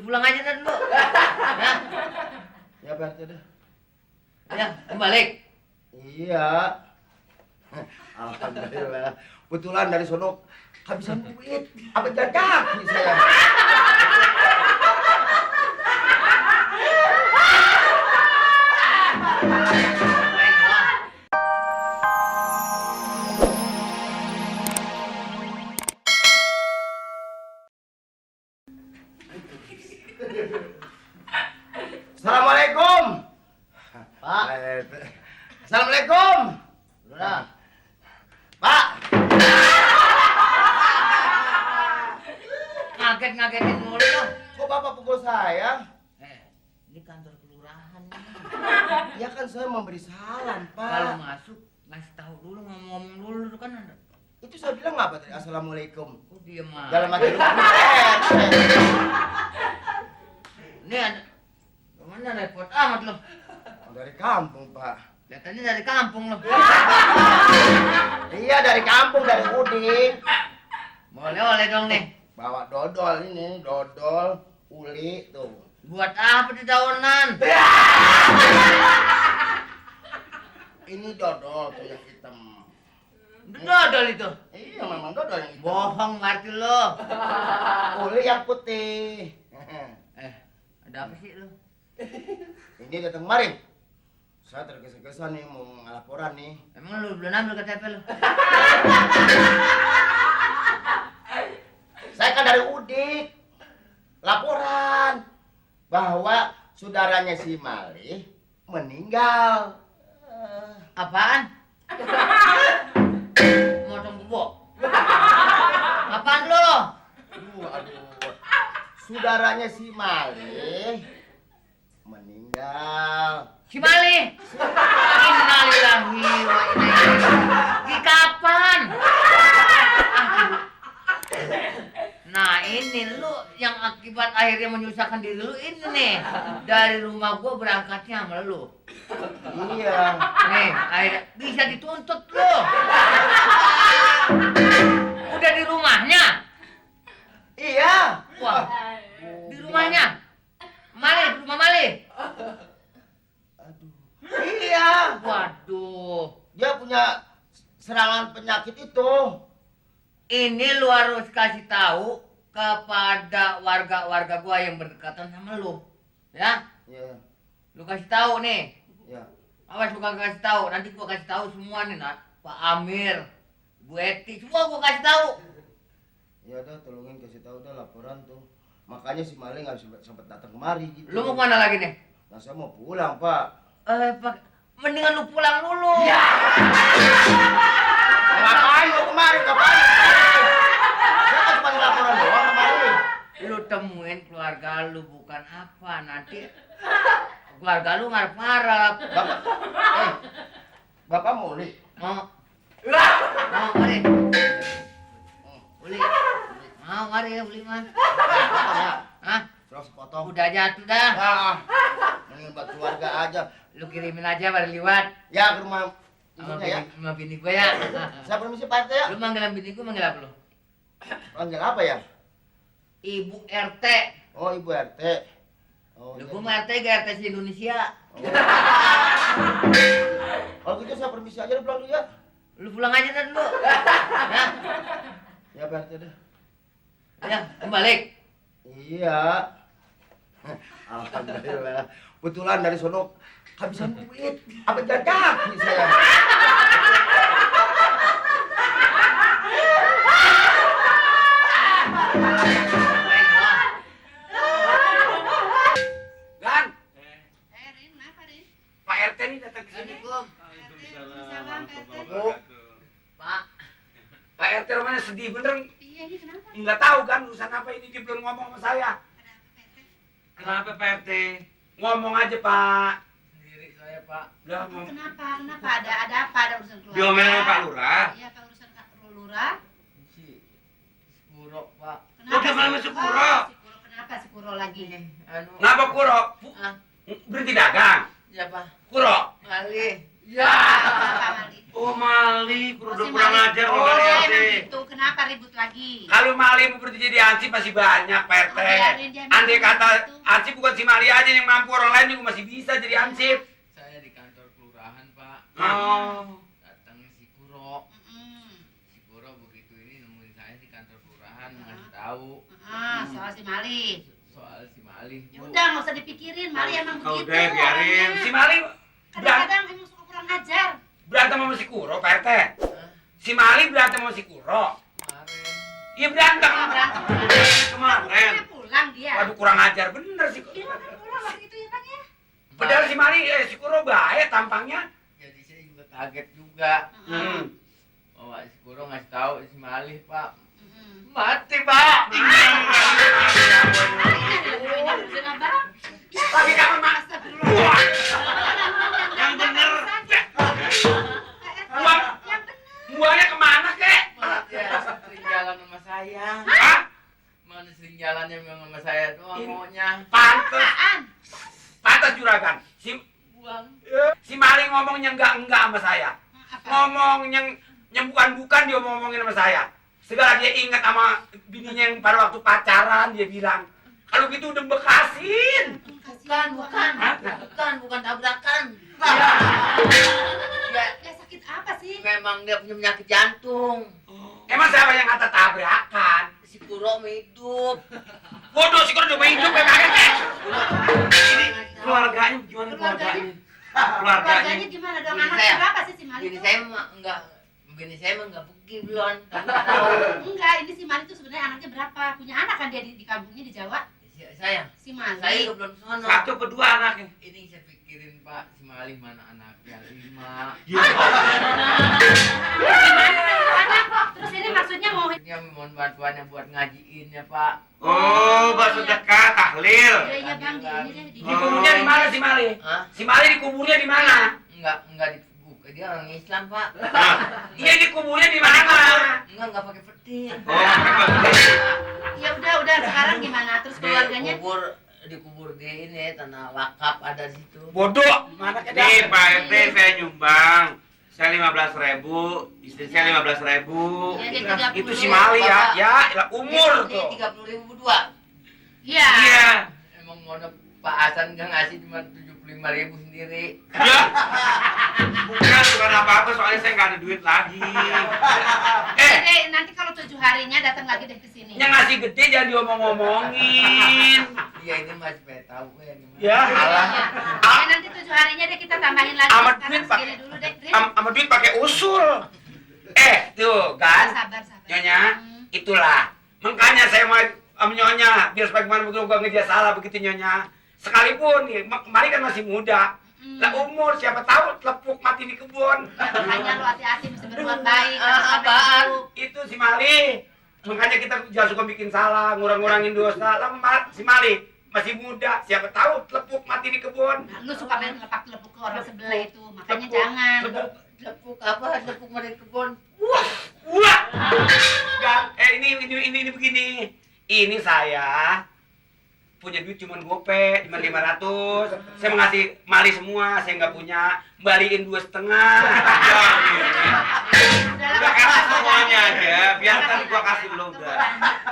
pulang aja dah dulu. Ya. Ya Pak RT dah. Ya, kembali. Iya. Alhamdulillah. Kebetulan dari sono kehabisan duit. Apa jalan kaki saya? Assalamualaikum. Pak. Assalamualaikum. Udah. Pak. Ngagetin mulu loh. Kok Bapak pukul saya? Ini kantor kelurahan nih. Ya kan saya memberi salam, Pak. Kalau masuk ngasih tahu dulu, ngomong dulu kan ada. Itu saya bilang apa tadi? Assalamualaikum. Oh, diem aja. Dalam hati lu. Ini ada. Kemana repot amat loh. Dari kampung, Pak. Katanya dari kampung loh. Iya, dari kampung, dari Udik. Boleh dong nih. Bawa dodol ini, dodol, uli tuh. Buat apa di dahunan? Ini dodol tuh yang hitam. Dodol itu. Iya, memang dodol yang hitam. Bohong ngerti lo. Uli yang putih. Ada apa sih lo? Ini datang kemarin. Saya tergesa-gesa nih mau ngelaporan nih. Emang lu belum ambil KTP lo? Saya kan dari Udik. Laporan bahwa saudaranya si Malih meninggal. Apaan? Motong kebo. Apaan lo? Aduh. Saudaranya si Malih meninggal. Si Mali. Innalillahi wa inna ilaihi. Di kapan? Nah ini lu yang akibat akhirnya menyusahkan diri lu ini nih. Dari rumah gua berangkatnya sama lu. Iya. Nih akhirnya bisa dituntut lu. Udah di rumahnya. Iya. Wah, di rumahnya. Mali, di rumah Mali. Aduh. Iya. Waduh. Dia punya serangan penyakit itu. Ini lu harus kasih tahu kepada warga-warga gua yang berdekatan sama lu. Ya? Iya. Lu kasih tahu nih. Iya. Awas lu kagak kasih tahu. Nanti gua kasih tahu semua nih, Nak. Pak Amir, Bu Eti, semua gua kasih tahu. Ya udah, tolongin kasih tahu dah laporan tuh. Makanya si Malih nggak sempat datang kemari gitu. Lu mau kemana lagi nih? Nah, saya mau pulang, Pak. Pak, mendingan lu pulang dulu. Ya. Ngapain lu kemari? Ngapain? Saya kan cuma laporan doang kemari. Lu temuin keluarga lu bukan apa. Nanti keluarga lu ngarep-ngarep. Bapak mau li? Mau? Mau, mari. Uli. Mau, mari ya, Uli, mah. Hah? Terus potong. Udah jatuh dah. Ah, mendingan buat keluarga aja. Lu kirimin aja pada liwat. Ya, ke rumah Sama ibunya ya. bini, sama bini gue ya. Saya permisi Pak RT ya. Lu manggilan bini gue manggil apa lu? Panggil apa ya? Ibu RT. Oh, Ibu RT. Oh, Lu iya. gue mah RT ke RT se-Indonesia. Kalau gitu saya permisi aja pulang dulu ya. Lu pulang aja dah dulu. Ya. Ya, Pak RT dah. Ya, kembali. Iya. Alhamdulillah. Kebetulan dari sono kehabisan duit. Apa jalan kaki saya? Gan, Rin, kenapa Rin? Pak RT nih datang ke sini. Oh, Pak, Pak RT rumahnya sedih bener. Iya, ini kenapa? Nggak tahu kan urusan apa ini, dia belum ngomong sama saya. Kenapa Pak RT? Ngomong aja Pak. sendiri saya Pak. Udah ngomong. Kenapa? Kenapa? Ada apa? Ada urusan keluarga? Diomelin sama Pak Lurah. Iya, Pak urusan Kak Lurah. Si Puro Pak. Oh, dia malah masuk Kuro. Si Kuro kenapa si Kuro lagi? Anu. Kenapa Kuro? Ah, Berhenti dagang. siapa? Kuro. Mali. Ya. Kenapa Mali? Oh Mali, Kuro Oh, udah si kurang Mali. ajar Oh, sama Pak emang RT. gitu. Kenapa Kenapa ribut lagi? Kalau Mali mau berhenti jadi ansip masih banyak, Pak RT. Biarin dia Andai mikir kata gitu. ansip bukan si Mali aja yang mampu, orang lain juga masih bisa jadi ansip. Saya di kantor kelurahan, Pak. Oh. Datang si Kuro. Mm-mm. Si Kuro begitu ini nemuin saya di kantor kelurahan ngasih tahu Soal si Mali. soal si Malih, Ya Bu. udah, nggak usah dipikirin. Mali emang Kau begitu. deh biarin. orangnya. Si Mali Kadang-kadang emang suka kurang ajar. berantem sama si Kuro, Pak RT. Hah? Si Mali berantem sama si Kuro. Kemarin Iya berantem. Berantem Kemarin. Udah pulang dia. Waduh kurang ajar bener sih. Dia kan pulang waktu itu ya Bang ya. Padahal si Mali, si Kuro baik tampangnya. jadi saya juga kaget juga Hmm. bahwa si Kuro ngasih tahu si Malih, Pak. Mm-mm. Mati, Pak. Urusin abang. Lagi kamu mak. Astagfirullah. Yang bener. Yang bener. Buahnya kemana kek? Dia sering jalan sama saya. Hah? Mana sering jalannya memang sama saya doang maunya. Pantes. Apaan? Pantes juragan. Buang. Si Mali ngomongnya enggak sama saya. Apa? Ngomong yang bukan dia ngomongin sama saya. Segala dia ingat sama bininya yang pada waktu pacaran dia bilang, kalau gitu udah bekasin. Bukan tabrakan. Ya, Ya sakit apa sih? memang dia punya penyakit jantung. Emang siapa yang kata tabrakan? Si Kuro hidup. Bodoh si Kuro udah hidup memang kek. Ini keluarganya gimana Keluarganya? Keluarganya. Keluarganya gimana dong? Bini Anaknya saya. berapa sih si Mali Bini itu? saya mah enggak pergi belum. Nggak tahu. Enggak, ini si Mali itu sebenarnya anaknya berapa? Punya anak kan dia di kampungnya di Jawa? Saya Si Mali. juga belum sono. Satu kedua anaknya. Ini saya pikirin, Pak, si Malih mana anaknya 5. Terus ini maksudnya mau Dia mohon bantuannya buat ngajiin ya, Pak. Oh, bakso dekat tahlil. Iya iya Bang, di ini deh di Dikuburnya di mana si Mali? Hah? Si Mali dikuburnya di mana? Enggak dibuka. Dia orang Islam, Pak. Iya dikuburnya di mana? Enggak pakai peti. Ya udah sekarang gimana? Terus keluarganya? Dikubur di ini tanah wakaf ada di situ. Bodoh. Mana Nih Pak RT saya nyumbang. Saya 15.000, istri saya 15.000. Ya, dia 30. Itu si Mali ya, ya umur Ini tuh. 30.000 berdua. Iya. Iya. Emang mau Pak Hasan nggak ngasih cuma 75.000 sendiri. Ya. Bukan apa-apa soalnya saya nggak ada duit lagi. Jadi nanti kalau 7 harinya datang lagi deh ke sini. Yang ngasih gede jangan diomong-ngomongin. Iya ini masih pengen tahu ya. Ya. Alah. Ya, nanti 7 harinya deh kita tambahin lagi. Amat Sekarang duit, Pak. segini dulu deh. Drin. Sama duit pakai usul. Tuh kan. Sabar. Nyonya, itulah. Makanya saya mau sama Nyonya biar sebagaimana begitu gak ngedia salah begitu Nyonya. Sekalipun nih, Mali kan masih muda. Lah umur siapa tahu telepuk mati di kebun. Makanya lu hati-hati mesti berbuat baik. Ah, jangan sampai apaan? buruk. Itu si Mali. Makanya kita jangan suka bikin salah, ngurang-ngurangin dosa. Lah si Mali masih muda, siapa tahu telepuk mati di kebun. Nah, lu suka main lepak-lepuk ke orang sebelah itu, makanya Lepuk, jangan. lepuk. Lepuk apa? Lepuk mari kebun. Wah. Ini begini. Ini saya punya duit cuma gope, cuma 500. Saya mau ngasih Mali semua, saya nggak punya. Kembaliin 2,5. Udah kasih semuanya aja, biarkan gua kasih lo udah.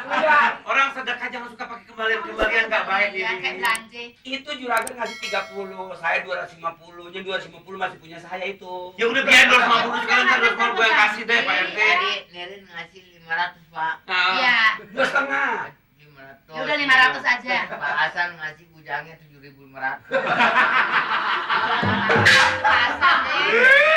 Udah. Orang sedekah jangan suka pakai kembalian nggak baik Ya, kayak ini. belanja. Itu juragan ngasih 30, saya 250. Nya 250 masih punya saya itu. Ya udah biar 250 sekarang 250 gue yang kasih deh Pak RT. Jadi Nerin ngasih 500, Pak. Nah, Iya. 2,5. 500. Ya udah 500 aja. Pak Hasan ngasih bujangnya 7.500. Pasang deh.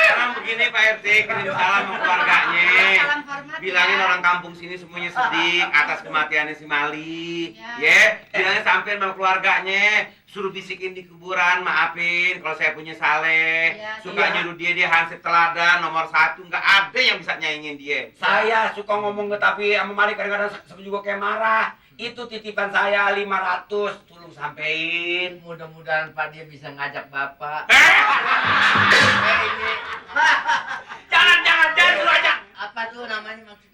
sekarang begini Pak RT, kirim salam sama keluarganya. Salam hormat. Bilangin ya. orang kampung sini semuanya sedih atas kematiannya si Mali. Ya. Bilangnya sampein sama keluarganya, suruh bisikin di kuburan, maafin kalau saya punya saleh. Ya, Suka iya. nyuruh dia hansip teladan nomor 1, nggak ada yang bisa nyaingin dia. Saya suka ngomong tapi sama Mali kadang-kadang saya juga kayak marah. Itu titipan saya 500, tolong sampein. Mudah-mudahan Pak dia bisa ngajak Bapak. Jangan suruh aja. Apa tuh namanya maksudnya?